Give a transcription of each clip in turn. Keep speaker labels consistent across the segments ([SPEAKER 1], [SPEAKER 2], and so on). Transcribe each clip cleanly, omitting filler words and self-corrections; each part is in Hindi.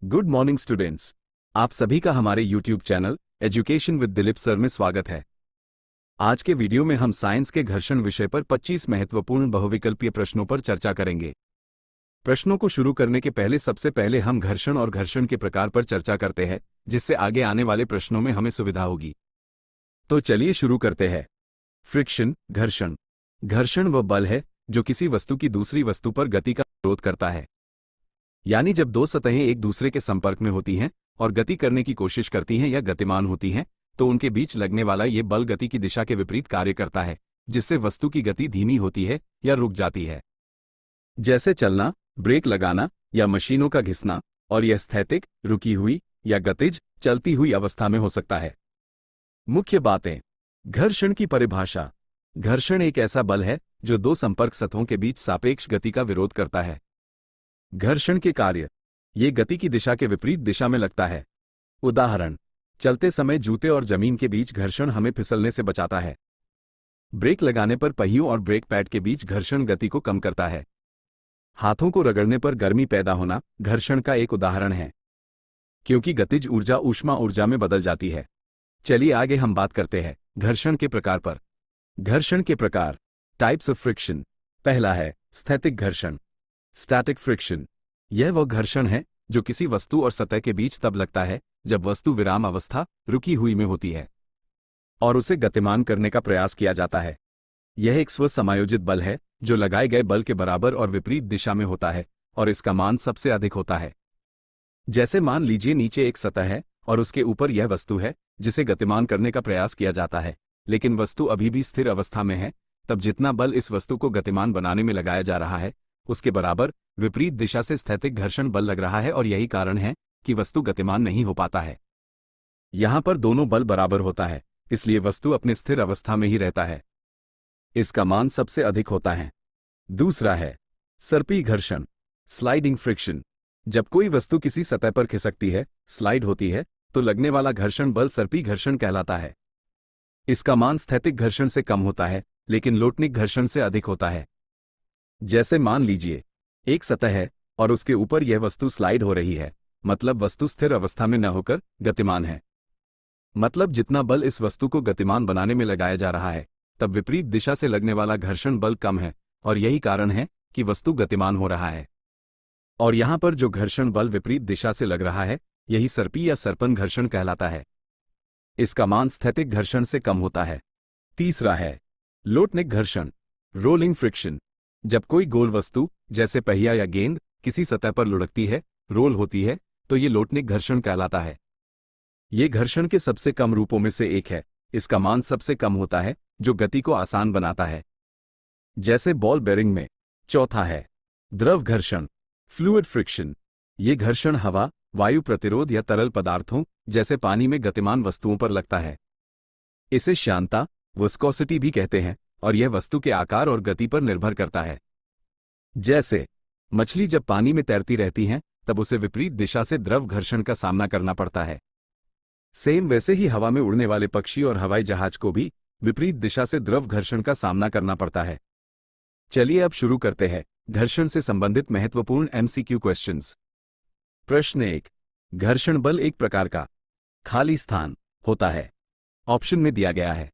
[SPEAKER 1] Good morning students. आप सभी का हमारे YouTube channel education with Dilip sir में स्वागत है। आज के वीडियो में हम साइंस के घर्षण विषय पर 25 महत्वपूर्ण बहुविकल्पीय प्रश्नों पर चर्चा करेंगे। प्रश्नों को शुरू करने के पहले सबसे पहले हम घर्षण और घर्षण के प्रकार पर चर्चा करते हैं, जिससे आगे आने वाले प्रश्नों में हमें सुविधा होगी। तो चलिए शुरू करते हैं। फ्रिक्शन, घर्षण। घर्षण वह बल है जो किसी वस्तु की दूसरी वस्तु पर गति का विरोध करता है। यानी जब दो सतहें एक दूसरे के संपर्क में होती हैं और गति करने की कोशिश करती हैं या गतिमान होती हैं, तो उनके बीच लगने वाला ये बल गति की दिशा के विपरीत कार्य करता है, जिससे वस्तु की गति धीमी होती है या रुक जाती है। जैसे चलना, ब्रेक लगाना या मशीनों का घिसना, और यह स्थैतिक, रुकी हुई या गतिज, चलती हुई अवस्था में हो सकता है। मुख्य बातें। घर्षण की परिभाषा। घर्षण एक ऐसा बल है जो दो संपर्क सतहों के बीच सापेक्ष गति का विरोध करता है। घर्षण के कार्य। ये गति की दिशा के विपरीत दिशा में लगता है। उदाहरण, चलते समय जूते और जमीन के बीच घर्षण हमें फिसलने से बचाता है। ब्रेक लगाने पर पहियों और ब्रेक पैड के बीच घर्षण गति को कम करता है। हाथों को रगड़ने पर गर्मी पैदा होना घर्षण का एक उदाहरण है, क्योंकि गतिज ऊर्जा ऊष्मा ऊर्जा में बदल जाती है। चलिए आगे हम बात करते हैं घर्षण के प्रकार पर। घर्षण के प्रकार। Types of friction. पहला है स्थैतिक घर्षण, स्टैटिक फ्रिक्शन। यह वह घर्षण है जो किसी वस्तु और सतह के बीच तब लगता है जब वस्तु विराम अवस्था, रुकी हुई में होती है और उसे गतिमान करने का प्रयास किया जाता है। यह एक स्व समायोजित बल है जो लगाए गए बल के बराबर और विपरीत दिशा में होता है और इसका मान सबसे अधिक होता है। जैसे मान लीजिए नीचे एक सतह है और उसके ऊपर यह वस्तु है जिसे गतिमान करने का प्रयास किया जाता है, लेकिन वस्तु अभी भी स्थिर अवस्था में है। तब जितना बल इस वस्तु को गतिमान बनाने में लगाया जा रहा है, उसके बराबर विपरीत दिशा से स्थैतिक घर्षण बल लग रहा है, और यही कारण है कि वस्तु गतिमान नहीं हो पाता है। यहां पर दोनों बल बराबर होता है, इसलिए वस्तु अपने स्थिर अवस्था में ही रहता है। इसका मान सबसे अधिक होता है। दूसरा है सर्पी घर्षण, स्लाइडिंग फ्रिक्शन। जब कोई वस्तु किसी सतह पर खिसकती है, स्लाइड होती है, तो लगने वाला घर्षण बल सर्पी घर्षण कहलाता है। इसका मान स्थैतिक घर्षण से कम होता है, लेकिन लोटनिक घर्षण से अधिक होता है। जैसे मान लीजिए एक सतह है और उसके ऊपर यह वस्तु स्लाइड हो रही है, मतलब वस्तु स्थिर अवस्था में न होकर गतिमान है। मतलब जितना बल इस वस्तु को गतिमान बनाने में लगाया जा रहा है, तब विपरीत दिशा से लगने वाला घर्षण बल कम है, और यही कारण है कि वस्तु गतिमान हो रहा है। और यहां पर जो घर्षण बल विपरीत दिशा से लग रहा है, यही सर्पी या सर्पन घर्षण कहलाता है। इसका मान स्थैतिक घर्षण से कम होता है। तीसरा है लोटनिक घर्षण, रोलिंग फ्रिक्शन। जब कोई गोल वस्तु जैसे पहिया या गेंद किसी सतह पर लुढ़कती है, रोल होती है, तो ये लोटनिक घर्षण कहलाता है। ये घर्षण के सबसे कम रूपों में से एक है। इसका मान सबसे कम होता है, जो गति को आसान बनाता है, जैसे बॉल बेरिंग में। चौथा है द्रव घर्षण, फ्लूइड फ्रिक्शन। ये घर्षण हवा, वायु प्रतिरोध या तरल पदार्थों जैसे पानी में गतिमान वस्तुओं पर लगता है। इसे श्यानता, विस्कोसिटी भी कहते हैं, और यह वस्तु के आकार और गति पर निर्भर करता है। जैसे मछली जब पानी में तैरती रहती हैं, तब उसे विपरीत दिशा से द्रव घर्षण का सामना करना पड़ता है। सेम वैसे ही हवा में उड़ने वाले पक्षी और हवाई जहाज को भी विपरीत दिशा से द्रव घर्षण का सामना करना पड़ता है। चलिए अब शुरू करते हैं घर्षण से संबंधित महत्वपूर्ण एमसीक्यू क्वेश्चंस। प्रश्न 1। घर्षण बल एक प्रकार का खाली स्थान होता है। ऑप्शन में दिया गया है।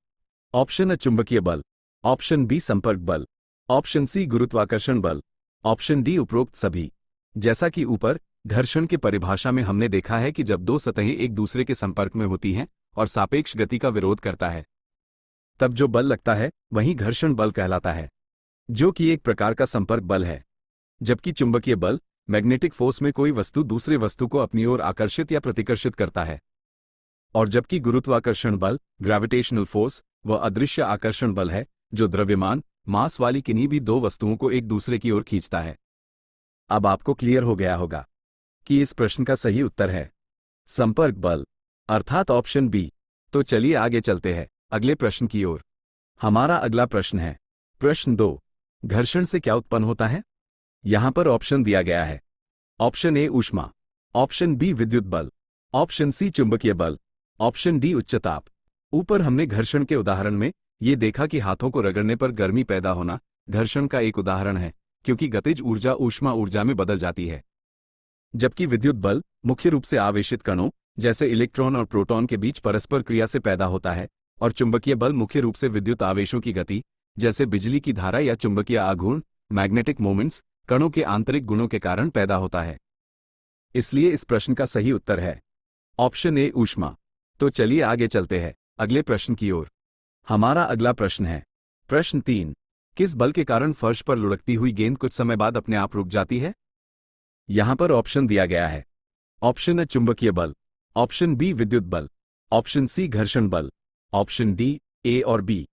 [SPEAKER 1] ऑप्शन ए चुंबकीय बल, ऑप्शन बी संपर्क बल, ऑप्शन सी गुरुत्वाकर्षण बल, ऑप्शन डी उपरोक्त सभी। जैसा कि ऊपर घर्षण की परिभाषा में हमने देखा है कि जब दो सतहें एक दूसरे के संपर्क में होती हैं और सापेक्ष गति का विरोध करता है, तब जो बल लगता है वही घर्षण बल कहलाता है, जो कि एक प्रकार का संपर्क बल है। जबकि चुंबकीय बल, मैग्नेटिक फोर्स में कोई वस्तु दूसरे वस्तु को अपनी ओर आकर्षित या प्रतिकर्षित करता है, और जबकि गुरुत्वाकर्षण बल, ग्रेविटेशनल फोर्स, वह अदृश्य आकर्षण बल है जो द्रव्यमान, मास वाली किन्हीं भी दो वस्तुओं को एक दूसरे की ओर खींचता है। अब आपको क्लियर हो गया होगा कि इस प्रश्न का सही उत्तर है संपर्क बल, अर्थात ऑप्शन बी। तो चलिए आगे चलते हैं अगले प्रश्न की ओर। हमारा अगला प्रश्न है प्रश्न 2। घर्षण से क्या उत्पन्न होता है? यहां पर ऑप्शन दिया गया है। ऑप्शन ए ऊष्मा, ऑप्शन बी विद्युत बल, ऑप्शन सी चुंबकीय बल, ऑप्शन डी उच्च ताप। ऊपर हमने घर्षण के उदाहरण में ये देखा कि हाथों को रगड़ने पर गर्मी पैदा होना घर्षण का एक उदाहरण है, क्योंकि गतिज ऊर्जा ऊष्मा ऊर्जा में बदल जाती है। जबकि विद्युत बल मुख्य रूप से आवेशित कणों जैसे इलेक्ट्रॉन और प्रोटॉन के बीच परस्पर क्रिया से पैदा होता है, और चुंबकीय बल मुख्य रूप से विद्युत आवेशों की गति जैसे बिजली की धारा या चुंबकीय आघूर्ण मैग्नेटिक मोमेंट्स कणों के आंतरिक गुणों के कारण पैदा होता है। इसलिए इस प्रश्न का सही उत्तर है ऑप्शन ए ऊष्मा। तो चलिए आगे चलते हैं अगले प्रश्न की ओर। हमारा अगला प्रश्न है प्रश्न 3। किस बल के कारण फर्श पर लुढ़कती हुई गेंद कुछ समय बाद अपने आप रुक जाती है? यहां पर ऑप्शन दिया गया है। ऑप्शन ए चुंबकीय बल, ऑप्शन बी विद्युत बल, ऑप्शन सी घर्षण बल, ऑप्शन डी ए और बी।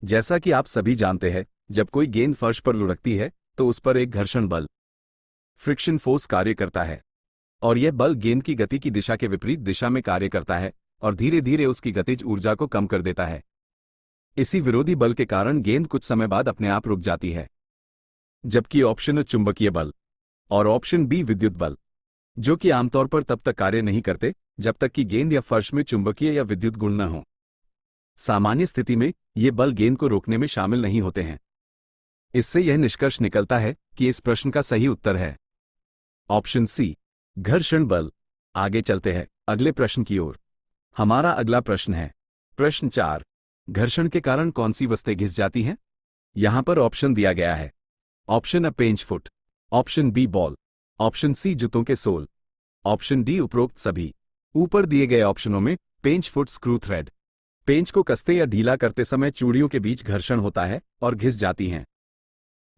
[SPEAKER 1] जैसा कि आप सभी जानते हैं, जब कोई गेंद फर्श पर लुढ़कती है तो उस पर एक घर्षण बल फ्रिक्शन फोर्स कार्य करता है, और यह बल गेंद की गति की दिशा के विपरीत दिशा में कार्य करता है और धीरे धीरे उसकी गतिज ऊर्जा को कम कर देता है। इसी विरोधी बल के कारण गेंद कुछ समय बाद अपने आप रुक जाती है। जबकि ऑप्शन ए चुंबकीय बल और ऑप्शन बी विद्युत बल, जो कि आमतौर पर तब तक कार्य नहीं करते जब तक कि गेंद या फर्श में चुंबकीय या विद्युत गुण न हो। सामान्य स्थिति में ये बल गेंद को रोकने में शामिल नहीं होते हैं। इससे यह निष्कर्ष निकलता है कि इस प्रश्न का सही उत्तर है ऑप्शन सी घर्षण बल। आगे चलते हैं अगले प्रश्न की ओर। हमारा अगला प्रश्न है प्रश्न 4। घर्षण के कारण कौन सी वस्तुएं घिस जाती हैं? यहां पर ऑप्शन दिया गया है। ऑप्शन ए पेंच foot, option B ball, option C जूतों के सोल, ऑप्शन डी उपरोक्त सभी। ऊपर दिए गए ऑप्शनों में पेंच फुट स्क्रू थ्रेड, पेंच को कसते या ढीला करते समय चूड़ियों के बीच घर्षण होता है और घिस जाती हैं।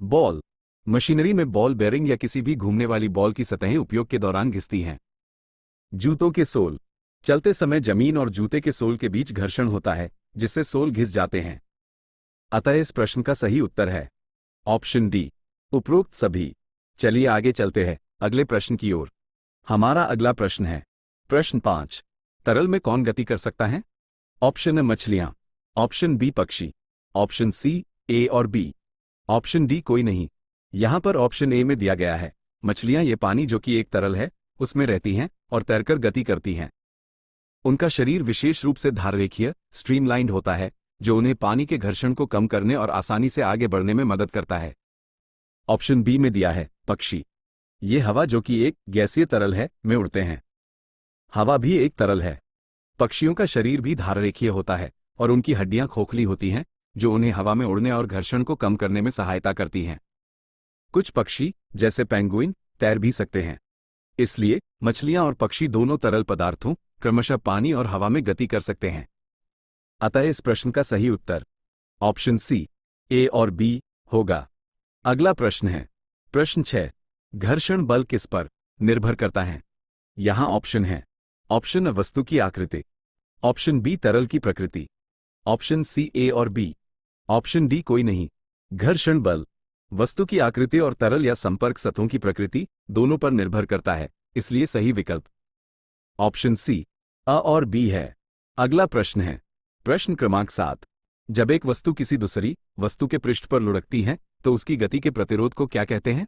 [SPEAKER 1] बॉल, मशीनरी में बॉल बेयरिंग या किसी भी घूमने वाली बॉल की सतहें उपयोग के दौरान घिसती हैं। जूतों के सोल, चलते समय जमीन और जूते के सोल के बीच घर्षण होता है जिससे सोल घिस जाते हैं। अतः इस प्रश्न का सही उत्तर है ऑप्शन डी उपरोक्त सभी। चलिए आगे चलते हैं अगले प्रश्न की ओर। हमारा अगला प्रश्न है प्रश्न 5। तरल में कौन गति कर सकता है? ऑप्शन ए मछलियां, ऑप्शन बी पक्षी, ऑप्शन सी ए और बी, ऑप्शन डी कोई नहीं। यहां पर ऑप्शन ए में दिया गया है मछलियां ये पानी जो कि एक तरल है उसमें रहती हैं और तैरकर गति करती हैं। उनका शरीर विशेष रूप से धाररेखीय स्ट्रीमलाइंड होता है जो उन्हें पानी के घर्षण को कम करने और आसानी से आगे बढ़ने में मदद करता है। ऑप्शन बी में दिया है पक्षी, ये हवा जो कि एक गैसीय तरल है में उड़ते हैं। हवा भी एक तरल है। पक्षियों का शरीर भी धाररेखीय होता है और उनकी हड्डियां खोखली होती हैं जो उन्हें हवा में उड़ने और घर्षण को कम करने में सहायता करती हैं। कुछ पक्षी जैसे पेंगुइन तैर भी सकते हैं। इसलिए मछलियां और पक्षी दोनों तरल पदार्थों क्रमशः पानी और हवा में गति कर सकते हैं। अतः इस प्रश्न का सही उत्तर ऑप्शन सी ए और बी होगा। अगला प्रश्न है प्रश्न 6। घर्षण बल किस पर निर्भर करता है? यहां ऑप्शन है। ऑप्शन ए वस्तु की आकृति, ऑप्शन बी तरल की प्रकृति, ऑप्शन सी ए और बी, ऑप्शन डी कोई नहीं। घर्षण बल वस्तु की आकृति और तरल या संपर्क सतहों की प्रकृति दोनों पर निर्भर करता है, इसलिए सही विकल्प ऑप्शन सी अ और बी है। अगला प्रश्न है प्रश्न क्रमांक 7। जब एक वस्तु किसी दूसरी वस्तु के पृष्ठ पर लुढ़कती है तो उसकी गति के प्रतिरोध को क्या कहते हैं?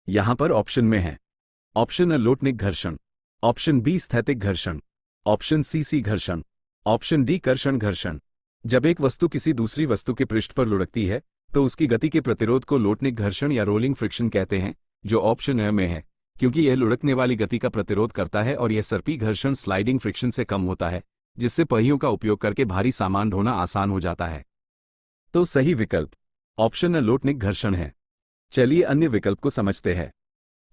[SPEAKER 1] यहां पर ऑप्शन में है। ऑप्शन ए लोटनिक घर्षण, ऑप्शन बी स्थैतिक घर्षण, ऑप्शन सी घर्षण, ऑप्शन डी कर्षण घर्षण। जब एक वस्तु किसी दूसरी वस्तु के पृष्ठ पर लुढ़कती है तो उसकी गति के प्रतिरोध को लोटनिक घर्षण या रोलिंग फ्रिक्शन कहते हैं, जो ऑप्शन ए में है, क्योंकि यह लुढ़कने वाली गति का प्रतिरोध करता है और यह सर्पी घर्षण स्लाइडिंग फ्रिक्शन से कम होता है, जिससे पहियों का उपयोग करके भारी सामान ढोना आसान हो जाता है। तो सही विकल्प ऑप्शन ए लोटनिक घर्षण है। चलिए अन्य विकल्प को समझते हैं।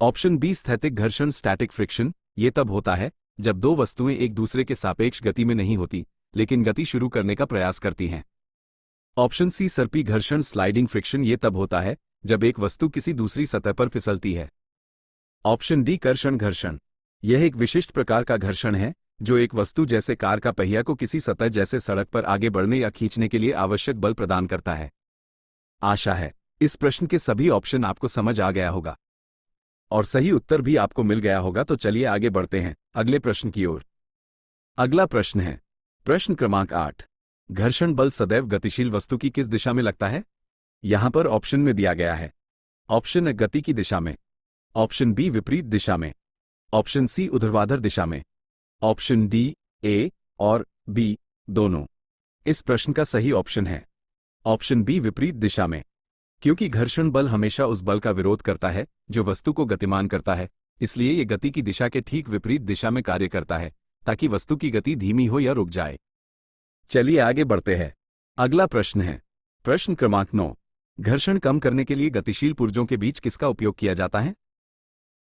[SPEAKER 1] ऑप्शन बी स्थैतिक घर्षण स्टैटिक फ्रिक्शन, ये तब होता है जब दो वस्तुएं एक दूसरे के सापेक्ष गति में नहीं होती लेकिन गति शुरू करने का प्रयास करती हैं। ऑप्शन सी सर्पी घर्षण स्लाइडिंग फ्रिक्शन, ये तब होता है जब एक वस्तु किसी दूसरी सतह पर फिसलती है। ऑप्शन डी कर्षण घर्षण, यह एक विशिष्ट प्रकार का घर्षण है जो एक वस्तु जैसे कार का पहिया को किसी सतह जैसे सड़क पर आगे बढ़ने या खींचने के लिए आवश्यक बल प्रदान करता है। आशा है इस प्रश्न के सभी ऑप्शन आपको समझ आ गया होगा और सही उत्तर भी आपको मिल गया होगा। तो चलिए आगे बढ़ते हैं अगले प्रश्न की ओर। अगला प्रश्न है प्रश्न क्रमांक 8। घर्षण बल सदैव गतिशील वस्तु की किस दिशा में लगता है? यहां पर ऑप्शन में दिया गया है। ऑप्शन ए गति की दिशा में, ऑप्शन बी विपरीत दिशा में, ऑप्शन सी ऊर्ध्वाधर दिशा में, ऑप्शन डी ए और बी दोनों। इस प्रश्न का सही ऑप्शन है ऑप्शन बी विपरीत दिशा में, क्योंकि घर्षण बल हमेशा उस बल का विरोध करता है जो वस्तु को गतिमान करता है, इसलिए ये गति की दिशा के ठीक विपरीत दिशा में कार्य करता है ताकि वस्तु की गति धीमी हो या रुक जाए। चलिए आगे बढ़ते हैं। अगला प्रश्न है प्रश्न क्रमांक 9। घर्षण कम करने के लिए गतिशील पुर्जों के बीच किसका उपयोग किया जाता है?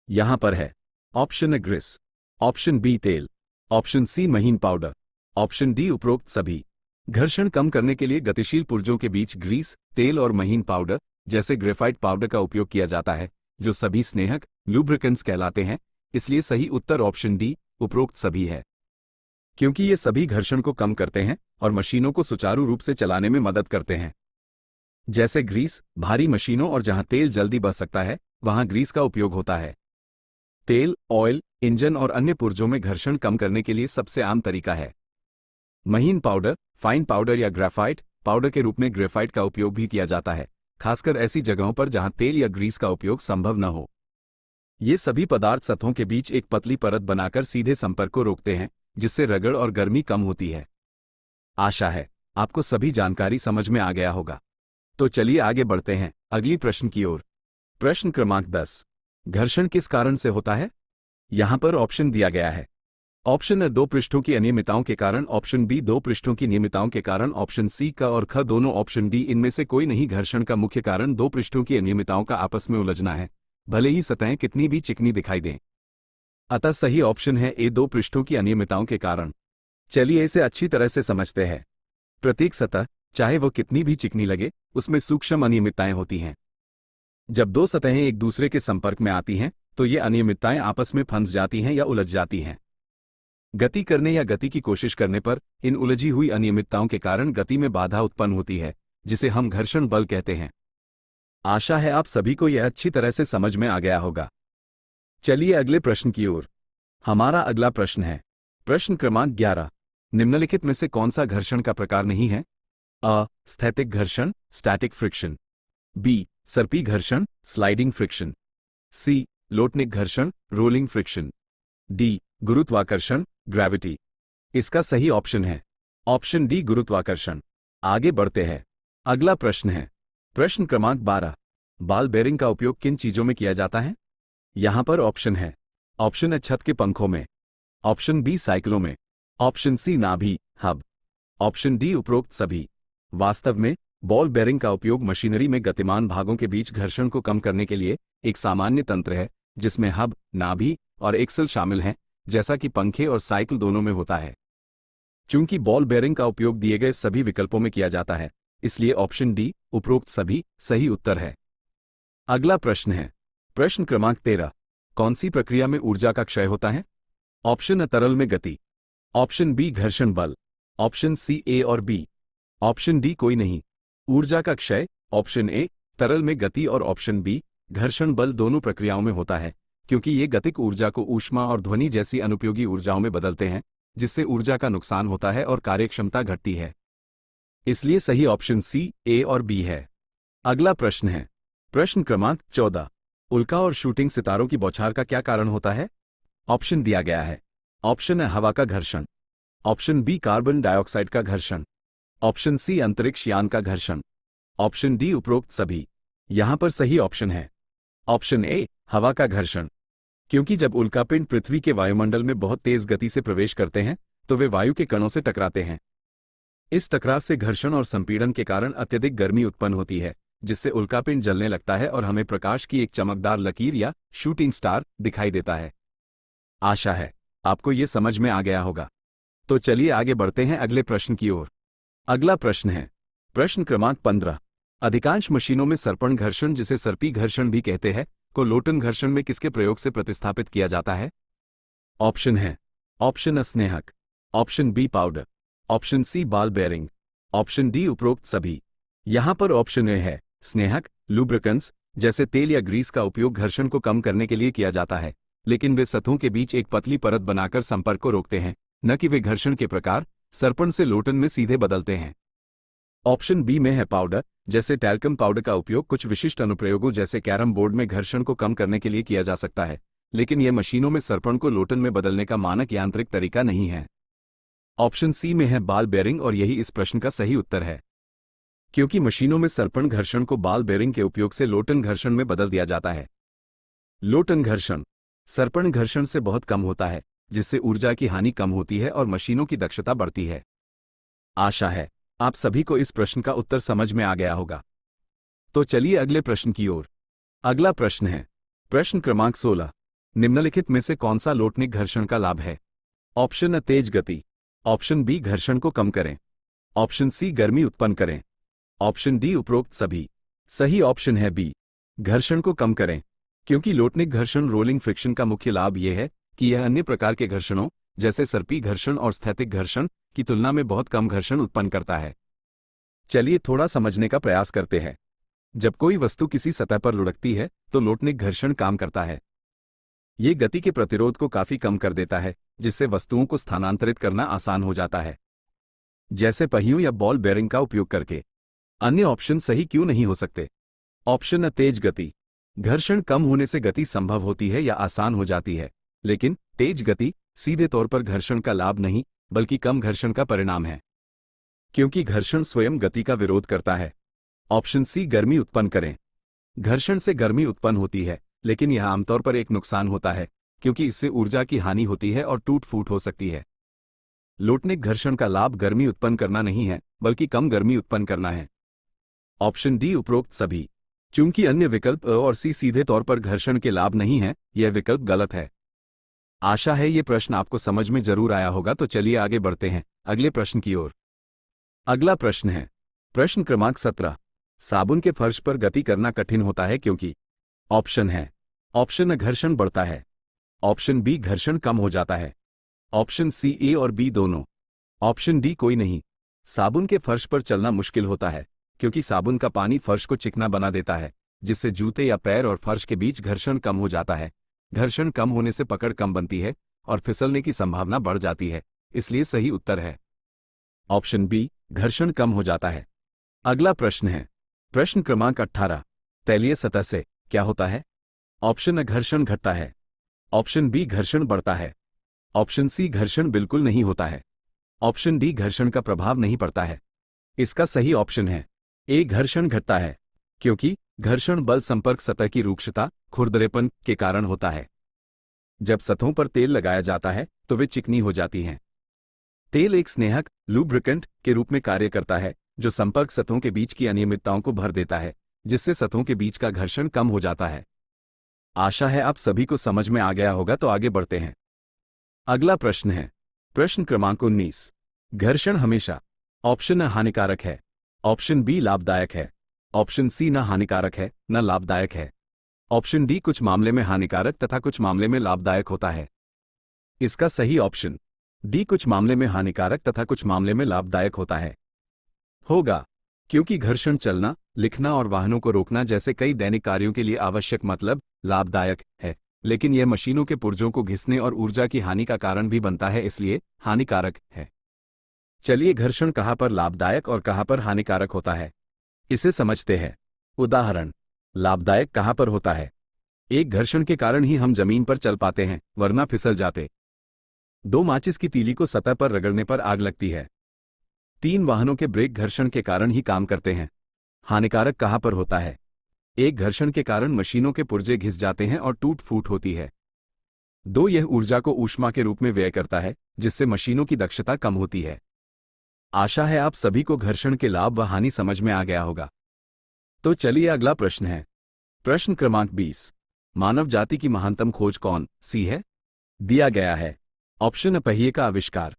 [SPEAKER 1] यहां पर है option A grease, option B तेल, ऑप्शन सी महीन पाउडर, ऑप्शन डी उपरोक्त सभी। घर्षण कम करने के लिए गतिशील पुर्जों के बीच ग्रीस, तेल और महीन पाउडर जैसे ग्रेफाइट पाउडर का उपयोग किया जाता है, जो सभी स्नेहक लुब्रिकेंट्स कहलाते हैं। इसलिए सही उत्तर ऑप्शन डी उपरोक्त सभी है, क्योंकि ये सभी घर्षण को कम करते हैं और मशीनों को सुचारू रूप से चलाने में मदद करते हैं। जैसे ग्रीस भारी मशीनों और जहां तेल जल्दी बह सकता है वहां ग्रीस का उपयोग होता है। तेल, ऑयल, इंजन और अन्य पुर्जों में घर्षण कम करने के लिए सबसे आम तरीका है महीन पाउडर, फाइन पाउडर या ग्रेफाइट पाउडर के रूप में ग्रेफाइट का उपयोग भी किया जाता है, खासकर ऐसी जगहों पर जहां तेल या ग्रीस का उपयोग संभव न हो। ये सभी पदार्थ सतहों के बीच एक पतली परत बनाकर सीधे संपर्क को रोकते हैं, जिससे रगड़ और गर्मी कम होती है। आशा है आपको सभी जानकारी समझ में आ गया होगा। तो चलिए आगे बढ़ते हैं अगली प्रश्न की ओर। प्रश्न क्रमांक 10। घर्षण किस कारण से होता है? यहां पर ऑप्शन दिया गया है। ऑप्शन ए 2 पृष्ठों की अनियमितताओं के कारण, ऑप्शन बी 2 पृष्ठों की नियमितताओं के कारण, ऑप्शन सी क और ख दोनों, ऑप्शन डी इनमें से कोई नहीं। घर्षण का मुख्य कारण 2 पृष्ठों की अनियमितताओं का आपस में उलझना है, भले ही सतहें कितनी भी चिकनी दिखाई दें। अतः सही ऑप्शन है ए 2 पृष्ठों की अनियमितताओं के कारण। चलिए इसे अच्छी तरह से समझते हैं। प्रत्येक सतह, चाहे वो कितनी भी चिकनी लगे, उसमें सूक्ष्म अनियमितताएं होती हैं। जब दो सतहें एक दूसरे के संपर्क में आती हैं तो ये अनियमितताएं आपस में फंस जाती हैं या उलझ जाती हैं। गति करने या गति की कोशिश करने पर इन उलझी हुई अनियमितताओं के कारण गति में बाधा उत्पन्न होती है, जिसे हम घर्षण बल कहते हैं। आशा है आप सभी को यह अच्छी तरह से समझ में आ गया होगा। चलिए अगले प्रश्न की ओर। हमारा अगला प्रश्न है प्रश्न क्रमांक 11। निम्नलिखित में से कौन सा घर्षण का प्रकार नहीं है? अ. स्थैतिक घर्षण, स्टैटिक फ्रिक्शन। बी. सर्पी घर्षण, स्लाइडिंग फ्रिक्शन। सी. लोटनिक घर्षण, रोलिंग फ्रिक्शन। डी. गुरुत्वाकर्षण, ग्रेविटी। इसका सही ऑप्शन है ऑप्शन डी, गुरुत्वाकर्षण। आगे बढ़ते हैं। अगला प्रश्न है प्रश्न क्रमांक 12। बॉल बेरिंग का उपयोग किन चीजों में किया जाता है? यहां पर ऑप्शन है। ऑप्शन ए छत के पंखों में, ऑप्शन बी साइकिलों में, ऑप्शन सी नाभि हब, ऑप्शन डी उपरोक्त सभी। वास्तव में बॉल बेरिंग का उपयोग मशीनरी में गतिमान भागों के बीच घर्षण को कम करने के लिए एक सामान्य तंत्र है, जिसमें हब, नाभि और एक्सल शामिल हैं, जैसा कि पंखे और साइकिल दोनों में होता है। चूंकि बॉल बेरिंग का उपयोग दिए गए सभी विकल्पों में किया जाता है, इसलिए ऑप्शन डी उपरोक्त सभी सही उत्तर है। अगला प्रश्न है प्रश्न क्रमांक 13। कौन सी प्रक्रिया में ऊर्जा का क्षय होता है? ऑप्शन ए तरल में गति, ऑप्शन बी घर्षण बल, ऑप्शन सी ए और बी, ऑप्शन डी कोई नहीं। ऊर्जा का क्षय ऑप्शन ए तरल में गति और ऑप्शन बी घर्षण बल दोनों प्रक्रियाओं में होता है, क्योंकि ये गतिक ऊर्जा को ऊष्मा और ध्वनि जैसी अनुपयोगी ऊर्जाओं में बदलते हैं, जिससे ऊर्जा का नुकसान होता है और कार्यक्षमता घटती है। इसलिए सही ऑप्शन सी, ए और बी है। अगला प्रश्न है प्रश्न क्रमांक 14। उल्का और शूटिंग सितारों की बौछार का क्या कारण होता है? ऑप्शन दिया गया है। ऑप्शन है हवा का घर्षण, ऑप्शन बी कार्बन डाइऑक्साइड का घर्षण, ऑप्शन सी अंतरिक्ष यान का घर्षण, ऑप्शन डी उपरोक्त सभी। यहां पर सही ऑप्शन है ऑप्शन ए, हवा का घर्षण। क्योंकि जब उल्कापिंड पृथ्वी के वायुमंडल में बहुत तेज गति से प्रवेश करते हैं तो वे वायु के कणों से टकराते हैं। इस टकराव से घर्षण और संपीड़न के कारण अत्यधिक गर्मी उत्पन्न होती है, जिससे उल्कापिंड जलने लगता है और हमें प्रकाश की एक चमकदार लकीर या शूटिंग स्टार दिखाई देता है। आशा है आपको ये समझ में आ गया होगा। तो चलिए आगे बढ़ते हैं अगले प्रश्न की ओर। अगला प्रश्न है प्रश्न क्रमांक 15। अधिकांश मशीनों में सर्पण घर्षण, जिसे सर्पी घर्षण भी कहते हैं, को लोटन घर्षण में किसके प्रयोग से प्रतिस्थापित किया जाता है? ऑप्शन है ऑप्शन ए स्नेहक, option B powder, option C ball bearing, option D उपरोक्त सभी। यहां पर ऑप्शन ए है स्नेहक। लुब्रिकेंट्स जैसे तेल या ग्रीस का उपयोग घर्षण को कम करने के लिए किया जाता है, लेकिन वे सतहों के बीच एक पतली परत बनाकर संपर्क को रोकते हैं, न कि वे घर्षण के प्रकार सर्पण से लोटन में सीधे बदलते हैं। ऑप्शन बी में है पाउडर, जैसे टैल्कम पाउडर का उपयोग कुछ विशिष्ट अनुप्रयोगों जैसे कैरम बोर्ड में घर्षण को कम करने के लिए किया जा सकता है, लेकिन यह मशीनों में सर्पण को लोटन में बदलने का मानक यांत्रिक तरीका नहीं है। ऑप्शन सी में है बॉल बेरिंग, और यही इस प्रश्न का सही उत्तर है, क्योंकि मशीनों में सर्पण घर्षण को बॉल बेरिंग के उपयोग से लोटन घर्षण में बदल दिया जाता है। लोटन घर्षण सर्पण घर्षण से बहुत कम होता है, जिससे ऊर्जा की हानि कम होती है और मशीनों की दक्षता बढ़ती है। आशा है आप सभी को इस प्रश्न का उत्तर समझ में आ गया होगा। तो चलिए अगले प्रश्न की ओर। अगला प्रश्न है प्रश्न क्रमांक 16। निम्नलिखित में से कौन सा लोटनिक घर्षण का लाभ है? ऑप्शन ए तेज गति, ऑप्शन बी घर्षण को कम करें, ऑप्शन सी गर्मी उत्पन्न करें, ऑप्शन डी उपरोक्त सभी। सही ऑप्शन है बी, घर्षण को कम करें, क्योंकि लोटनिक घर्षण रोलिंग फ्रिक्शन का मुख्य लाभ यह है कि यह अन्य प्रकार के घर्षणों जैसे सर्पी घर्षण और स्थैतिक घर्षण की तुलना में बहुत कम घर्षण उत्पन्न करता है। चलिए थोड़ा समझने का प्रयास करते हैं। जब कोई वस्तु किसी सतह पर लुढ़कती है तो लोटनिक घर्षण काम करता है। ये गति के प्रतिरोध को काफी कम कर देता है, जिससे वस्तुओं को स्थानांतरित करना आसान हो जाता है, जैसे पहियों या बॉल बेयरिंग का उपयोग करके। अन्य ऑप्शन सही क्यों नहीं हो सकते? ऑप्शन ए तेज गति, घर्षण कम होने से गति संभव होती है या आसान हो जाती है, लेकिन तेज गति सीधे तौर पर घर्षण का लाभ नहीं बल्कि कम घर्षण का परिणाम है, क्योंकि घर्षण स्वयं गति का विरोध करता है। ऑप्शन सी गर्मी उत्पन्न करें, घर्षण से गर्मी उत्पन्न होती है, लेकिन यह आमतौर पर एक नुकसान होता है, क्योंकि इससे ऊर्जा की हानि होती है और टूट फूट हो सकती है। लोटनिक घर्षण का लाभ गर्मी उत्पन्न करना नहीं है बल्कि कम गर्मी उत्पन्न करना है। ऑप्शन डी उपरोक्त सभी। चूंकि अन्य विकल्प अ और सी सीधे तौर पर घर्षण के लाभ नहीं है, यह विकल्प गलत है। आशा है ये प्रश्न आपको समझ में जरूर आया होगा। तो चलिए आगे बढ़ते हैं अगले प्रश्न की ओर। अगला प्रश्न है प्रश्न क्रमांक 17। साबुन के फर्श पर गति करना कठिन होता है क्योंकि। ऑप्शन है ऑप्शन ए घर्षण बढ़ता है, ऑप्शन बी घर्षण कम हो जाता है, ऑप्शन सी ए और बी दोनों, ऑप्शन डी कोई नहीं। साबुन के फर्श पर चलना मुश्किल होता है क्योंकि साबुन का पानी फर्श को चिकना बना देता है, जिससे जूते या पैर और फर्श के बीच घर्षण कम हो जाता है। घर्षण कम होने से पकड़ कम बनती है और फिसलने की संभावना बढ़ जाती है, इसलिए सही उत्तर है ऑप्शन बी, घर्षण कम हो जाता है। अगला प्रश्न है प्रश्न क्रमांक 18। तैलीय सतह से क्या होता है? ऑप्शन ए घर्षण घटता है, ऑप्शन बी घर्षण बढ़ता है, ऑप्शन सी घर्षण बिल्कुल नहीं होता है, ऑप्शन डी घर्षण का प्रभाव नहीं पड़ता है। इसका सही ऑप्शन है ए, घर्षण घटता है, क्योंकि घर्षण बल संपर्क सतह की रूक्षता खुरदरेपन के कारण होता है। जब सतहों पर तेल लगाया जाता है तो वे चिकनी हो जाती हैं। तेल एक स्नेहक लुब्रिकेंट के रूप में कार्य करता है, जो संपर्क सतहों के बीच की अनियमितताओं को भर देता है, जिससे सतहों के बीच का घर्षण कम हो जाता है। आशा है आप सभी को समझ में आ गया होगा। तो आगे बढ़ते हैं। अगला प्रश्न है प्रश्न क्रमांक 19। घर्षण हमेशा ऑप्शन ए हानिकारक है, ऑप्शन बी लाभदायक है, ऑप्शन सी न हानिकारक है न लाभदायक है, ऑप्शन डी कुछ मामले में हानिकारक तथा कुछ मामले में लाभदायक होता है। इसका सही ऑप्शन डी, कुछ मामले में हानिकारक तथा कुछ मामले में लाभदायक होता है होगा, क्योंकि घर्षण चलना, लिखना और वाहनों को रोकना जैसे कई दैनिक कार्यों के लिए आवश्यक मतलब लाभदायक है, लेकिन यह मशीनों के पुर्जों को घिसने और ऊर्जा की हानि का कारण भी बनता है, इसलिए हानिकारक है। चलिए घर्षण कहाँ पर लाभदायक और कहाँ पर हानिकारक होता है इसे समझते हैं। उदाहरण, लाभदायक कहाँ पर होता है? एक घर्षण के कारण ही हम जमीन पर चल पाते हैं, वरना फिसल जाते। 2 माचिस की तीली को सतह पर रगड़ने पर आग लगती है। 3 वाहनों के ब्रेक घर्षण के कारण ही काम करते हैं। हानिकारक कहाँ पर होता है? एक घर्षण के कारण मशीनों के पुर्जे घिस जाते हैं और टूट फूट होती है। 2, यह ऊर्जा को ऊष्मा के रूप में व्यय करता है, जिससे मशीनों की दक्षता कम होती है। आशा है आप सभी को घर्षण के लाभ व हानि समझ में आ गया होगा। तो चलिए अगला प्रश्न है प्रश्न क्रमांक 20। मानव जाति की महानतम खोज कौन सी है? दिया गया है ऑप्शन ए पहिए का आविष्कार,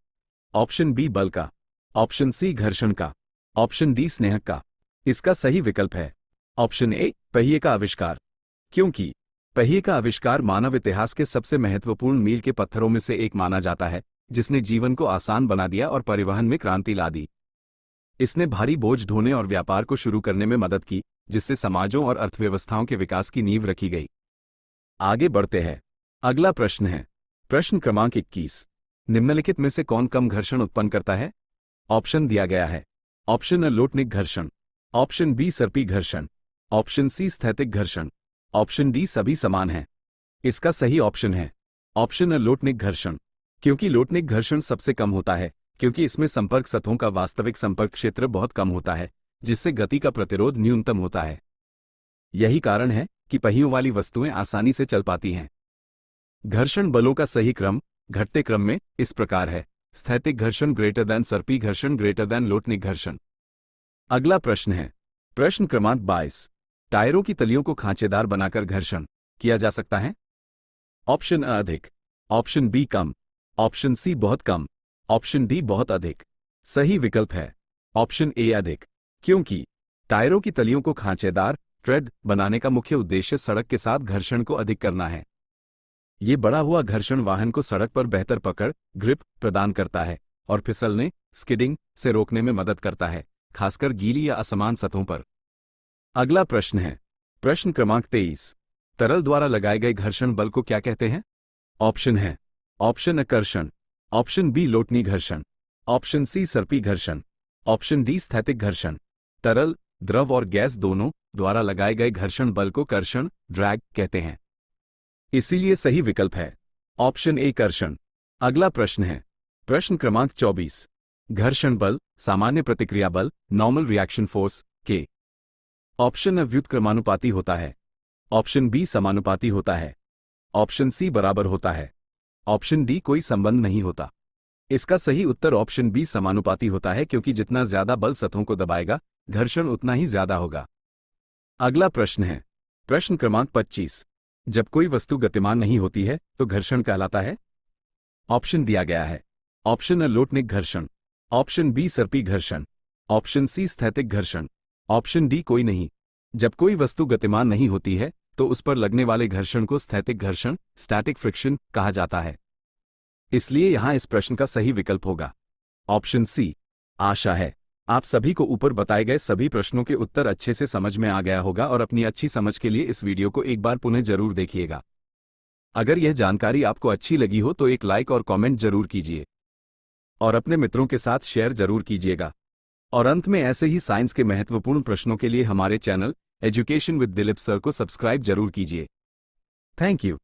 [SPEAKER 1] ऑप्शन बी बल का, ऑप्शन सी घर्षण का, ऑप्शन डी स्नेहक का। इसका सही विकल्प है ऑप्शन ए, पहिए का आविष्कार, क्योंकि पहिए का आविष्कार मानव इतिहास के सबसे महत्वपूर्ण मील के पत्थरों में से एक माना जाता है, जिसने जीवन को आसान बना दिया और परिवहन में क्रांति ला दी। इसने भारी बोझ ढोने और व्यापार को शुरू करने में मदद की, जिससे समाजों और अर्थव्यवस्थाओं के विकास की नींव रखी गई। आगे बढ़ते हैं। अगला प्रश्न है प्रश्न क्रमांक 21। निम्नलिखित में से कौन कम घर्षण उत्पन्न करता है? ऑप्शन दिया गया है ऑप्शन ए लोटनिक घर्षण, ऑप्शन बी सर्पी घर्षण, ऑप्शन सी स्थैतिक घर्षण, ऑप्शन डी सभी समान हैं। इसका सही ऑप्शन है ऑप्शन ए लोटनिक घर्षण, क्योंकि लोटनिक घर्षण सबसे कम होता है, क्योंकि इसमें संपर्क सतहों का वास्तविक संपर्क क्षेत्र बहुत कम होता है, जिससे गति का प्रतिरोध न्यूनतम होता है। यही कारण है कि पहियों वाली वस्तुएं आसानी से चल पाती हैं। घर्षण बलों का सही क्रम घटते क्रम में इस प्रकार है: स्थैतिक घर्षण ग्रेटर देन सर्पी घर्षण ग्रेटर देन लोटनिक घर्षण। अगला प्रश्न है प्रश्न क्रमांक 22। टायरों की तलियों को खांचेदार बनाकर घर्षण किया जा सकता है? ऑप्शन अ अधिक, ऑप्शन बी कम, ऑप्शन सी बहुत कम, ऑप्शन डी बहुत अधिक। सही विकल्प है ऑप्शन ए अधिक, क्योंकि टायरों की तलियों को खांचेदार ट्रेड बनाने का मुख्य उद्देश्य सड़क के साथ घर्षण को अधिक करना है। ये बढ़ा हुआ घर्षण वाहन को सड़क पर बेहतर पकड़ ग्रिप प्रदान करता है और फिसलने स्किडिंग से रोकने में मदद करता है, खासकर गीली या असमान सतहों पर। अगला प्रश्न है प्रश्न क्रमांक 23। तरल द्वारा लगाए गए घर्षण बल को क्या कहते हैं? ऑप्शन है ऑप्शन आकर्षण, ऑप्शन बी लोटनी घर्षण, ऑप्शन सी सर्पी घर्षण, ऑप्शन डी स्थैतिक घर्षण। तरल, द्रव और गैस दोनों द्वारा लगाए गए घर्षण बल को कर्षण ड्रैग कहते हैं, इसीलिए सही विकल्प है ऑप्शन ए कर्षण। अगला प्रश्न है प्रश्न क्रमांक 24। घर्षण बल सामान्य प्रतिक्रिया बल नॉर्मल रिएक्शन फोर्स के ऑप्शन ए व्युत्क्रमानुपाती होता है, ऑप्शन बी समानुपाती होता है, ऑप्शन सी बराबर होता है, ऑप्शन डी कोई संबंध नहीं होता। इसका सही उत्तर ऑप्शन बी समानुपाती होता है, क्योंकि जितना ज्यादा बल सतहों को दबाएगा घर्षण उतना ही ज्यादा होगा। अगला प्रश्न है प्रश्न क्रमांक 25। जब कोई वस्तु गतिमान नहीं होती है तो घर्षण कहलाता है? ऑप्शन दिया गया है ऑप्शन ए लोटनिक घर्षण, ऑप्शन बी सर्पी घर्षण, ऑप्शन सी स्थैतिक घर्षण, ऑप्शन डी कोई नहीं। जब कोई वस्तु गतिमान नहीं होती है तो उस पर लगने वाले घर्षण को स्थैतिक घर्षण स्टैटिक फ्रिक्शन कहा जाता है, इसलिए यहां इस प्रश्न का सही विकल्प होगा ऑप्शन सी। आशा है आप सभी को ऊपर बताए गए सभी प्रश्नों के उत्तर अच्छे से समझ में आ गया होगा और अपनी अच्छी समझ के लिए इस वीडियो को एक बार पुनः जरूर देखिएगा। अगर यह जानकारी आपको अच्छी लगी हो तो एक लाइक और कमेंट जरूर कीजिए और अपने मित्रों के साथ शेयर जरूर कीजिएगा। और अंत में ऐसे ही साइंस के महत्वपूर्ण प्रश्नों के लिए हमारे channel education with Dilip sir को सब्सक्राइब जरूर कीजिए। Thank you.